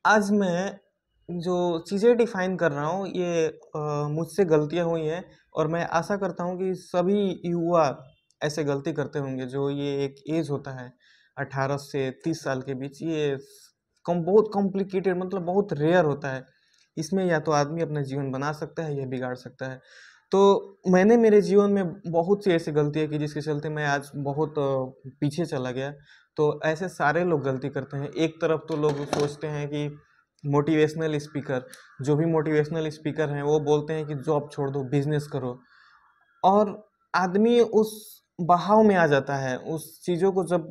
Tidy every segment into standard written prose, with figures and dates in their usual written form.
आज मैं जो चीज़ें डिफ़ाइन कर रहा हूँ ये मुझसे गलतियाँ हुई हैं और मैं आशा करता हूँ कि सभी युवा ऐसे गलती करते होंगे जो ये एक एज होता है 18 से 30 साल के बीच ये बहुत कॉम्प्लिकेटेड मतलब बहुत रेयर होता है। इसमें या तो आदमी अपना जीवन बना सकता है या बिगाड़ सकता है। तो मैंने मेरे जीवन में बहुत सी ऐसी गलतियाँ की जिसके चलते मैं आज बहुत पीछे चला गया। तो ऐसे सारे लोग गलती करते हैं। एक तरफ तो लोग सोचते हैं कि मोटिवेशनल स्पीकर जो भी मोटिवेशनल स्पीकर हैं वो बोलते हैं कि जॉब छोड़ दो, बिज़नेस करो और आदमी उस बहाव में आ जाता है। उस चीज़ों को जब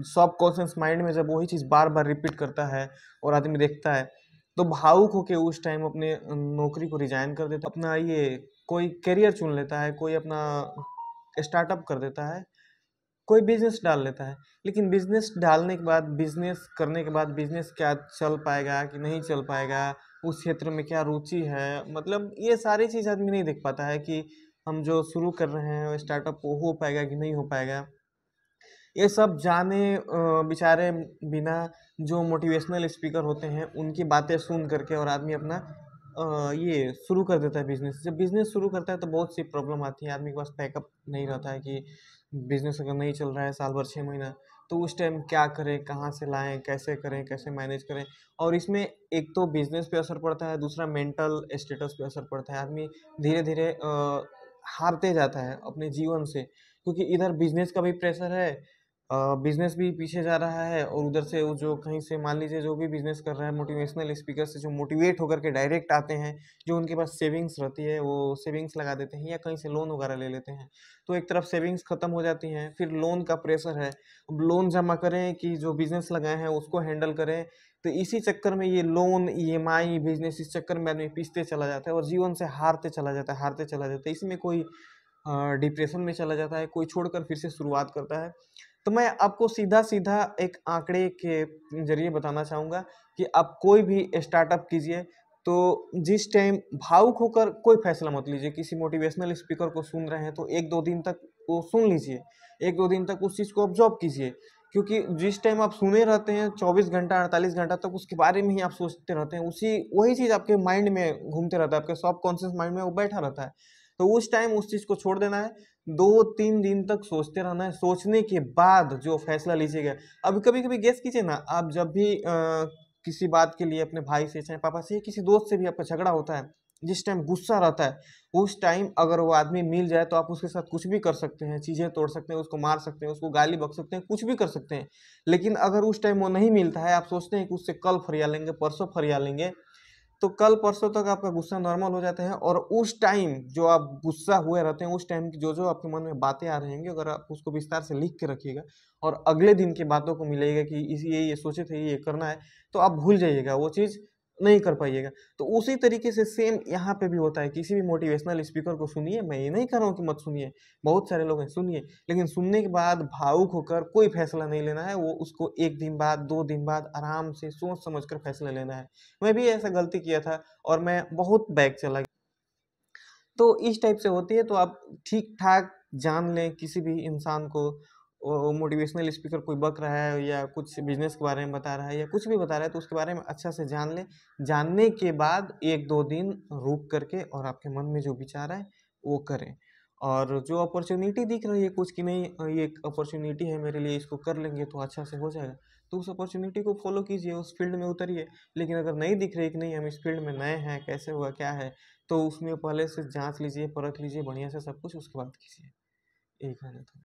सबकॉन्शियस माइंड में जब वही चीज़ बार-बार रिपीट करता है और आदमी देखता है, तो भावुक होके उस टाइम अपने नौकरी को रिज़ाइन कर देता है। अपना ये कोई करियर चुन लेता है, कोई अपना स्टार्टअप कर देता है, कोई बिज़नेस डाल लेता है। लेकिन बिज़नेस डालने के बाद, बिज़नेस करने के बाद बिज़नेस क्या चल पाएगा कि नहीं चल पाएगा, उस क्षेत्र में क्या रुचि है, मतलब ये सारी चीज़ आदमी नहीं देख पाता है कि हम जो शुरू कर रहे हैं स्टार्टअप वो हो पाएगा कि नहीं हो पाएगा। ये सब जाने बेचारे बिना जो मोटिवेशनल स्पीकर होते हैं उनकी बातें सुन करके और आदमी अपना ये शुरू कर देता है बिज़नेस। जब बिज़नेस शुरू करता है तो बहुत सी प्रॉब्लम आती है, आदमी के पास बैकअप नहीं रहता है कि बिज़नेस अगर नहीं चल रहा है साल भर 6 महीना, तो उस टाइम क्या करें, कहाँ से लाएँ, कैसे करें, कैसे मैनेज करें? और इसमें एक तो बिज़नेस पे असर पड़ता है, दूसरा मेंटल स्टेटस पे असर पड़ता है। आदमी धीरे-धीरे हारते जाता है अपने जीवन से, क्योंकि इधर बिज़नेस का भी प्रेशर है, बिज़नेस भी पीछे जा रहा है और उधर से वो जो कहीं से मान लीजिए जो भी बिज़नेस कर रहा है मोटिवेशनल स्पीकर से जो मोटिवेट होकर के डायरेक्ट आते हैं, जो उनके पास सेविंग्स रहती है वो सेविंग्स लगा देते हैं या कहीं से लोन वगैरह ले लेते हैं। तो एक तरफ सेविंग्स खत्म हो जाती हैं, फिर लोन का प्रेशर है। अब लोन जमा करें कि जो बिज़नेस लगाए हैं उसको हैंडल करें, तो इसी चक्कर में ये लोन, ईएमआई, बिज़नेस इस चक्कर में आदमी पिसते चला जाता है और जीवन से हारते चला जाता है, हारते चला जाता है। इसी में कोई डिप्रेशन में चला जाता है, कोई छोड़कर फिर से शुरुआत करता है। तो मैं आपको सीधा-सीधा एक आंकड़े के ज़रिए बताना चाहूँगा कि आप कोई भी स्टार्टअप कीजिए, तो जिस टाइम भावुक होकर कोई फ़ैसला मत लीजिए। किसी मोटिवेशनल स्पीकर को सुन रहे हैं, तो 1-2 दिन तक वो सुन लीजिए। 1-2 दिन तक उस चीज़ को ऑब्ज़र्व कीजिए, क्योंकि जिस टाइम आप सुने रहते हैं 24 घंटा, 48 घंटा तक उसके बारे में ही आप सोचते रहते हैं। उसी वही चीज़ आपके माइंड में घूमते रहता है, आपके सबकॉन्शियस माइंड में वो बैठा रहता है। तो उस टाइम उस चीज़ को छोड़ देना है, 2-3 दिन तक सोचते रहना है, सोचने के बाद जो फ़ैसला लीजिएगा। अब कभी-कभी गेस कीजिए ना, आप जब भी किसी बात के लिए अपने भाई से, चाहे पापा से या किसी दोस्त से भी आपका झगड़ा होता है, जिस टाइम गुस्सा रहता है, उस टाइम अगर वो आदमी मिल जाए तो आप उसके साथ कुछ भी कर सकते हैं, चीज़ें तोड़ सकते हैं, उसको मार सकते हैं, उसको गाली बक सकते हैं, कुछ भी कर सकते हैं। लेकिन अगर उस टाइम वो नहीं मिलता है, आप सोचते हैं कि उससे कल फरिया लेंगे, परसों फरिया लेंगे, तो कल परसों तक आपका गुस्सा नॉर्मल हो जाता है और उस टाइम जो आप गुस्सा हुए रहते हैं, उस टाइम की जो-जो आपके मन में बातें आ रहेंगी, अगर आप उसको विस्तार से लिख के रखिएगा और अगले दिन की बातों को मिलाइएगा कि इस ये सोचे थे, ये करना है, तो आप भूल जाइएगा, वो चीज़ नहीं कर पाइएगा। तो उसी तरीके से सेम यहाँ पे भी होता है, किसी भी मोटिवेशनल स्पीकर को सुनिए, मैं ये नहीं कह रहा हूँ कि मत सुनिए, बहुत सारे लोग हैं, सुनिए, लेकिन सुनने के बाद भावुक होकर कोई फैसला नहीं लेना है, वो उसको 1 दिन बाद, 2 दिन बाद आराम से सोच-समझ कर फैसला लेना है। मैं भी ऐसा गलती किया था और मैं बहुत बैक चला गया। तो इस टाइप से होती है, तो आप ठीक-ठाक जान लें किसी भी इंसान को, मोटिवेशनल स्पीकर कोई बक रहा है या कुछ बिज़नेस के बारे में बता रहा है या कुछ भी बता रहा है, तो उसके बारे में अच्छा से जान लें। जानने के बाद 1-2 दिन रुक करके और आपके मन में जो विचार आए, वो करें। और जो अपॉर्च्युनिटी दिख रही है कुछ कि नहीं, ये एक अपॉर्च्युनिटी है मेरे लिए, इसको कर लेंगे तो अच्छा से हो जाएगा, तो उस अपॉर्च्युनिटी को फ़ॉलो कीजिए, उस फ़ील्ड में उतरिए। लेकिन अगर नहीं दिख रही कि नहीं हम इस फ़ील्ड में नए हैं, कैसे होगा, क्या है, तो उसमें पहले से जाँच लीजिए, परख लीजिए बढ़िया से सब कुछ, उसके बाद कीजिए। यही कहना था।